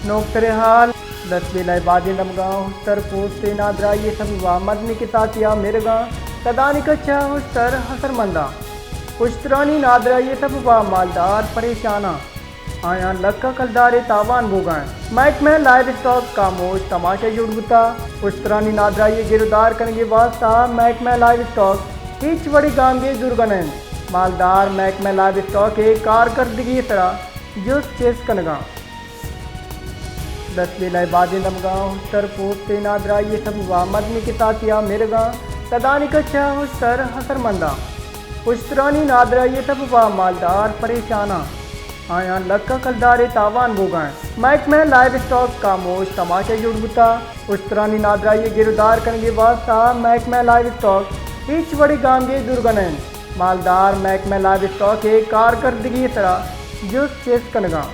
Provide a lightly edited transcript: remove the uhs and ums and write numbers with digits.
नोकतरे हाल दस बेला बाजिंदम गाँव हुस्तर पोस्ते नादरा ये सब वा मदनी के तातिया मिर्गा तदानी कच्चा हुस्तर हसर मंदा पुश्तरानी नादरा ये सब वा मालदार परेशाना आया लक्का कलदारे तावान भोगाएं मैक में लाइव स्टॉक कामोश तमाशा जुड़बुता पुश्तरानी नादरा ये गिरदार करेंगे वास्ता मैक में लाइव स्टॉक ईच बड़ी गांव के दुर्गनन मालदार मैक में लाइव स्टॉक के कारकर्दगी तरह जो चेस कनगा दस बेला बाजिंदम गाँव हुस्तर पोस्ते नादरा ये सब वा मदनी के तातिया मिर्गा तदानी कच्चा हुस्तर हसर मंदा पुश्तरानी नादरा ये सब वा मालदार परेशाना आया लक्का कलदारे तावान भोगाएं मैक में लाइव स्टॉक कामोश तमाशा जुड़बुता पुश्तरानी नादरा ये गिरदार करेंगे वास्ता मैक में लाइव स्टॉक ईच बड़ी गांव के दुर्गनन मालदार मैक में लाइव स्टॉक के कारकर्दगी तरह जो चेस कनगा।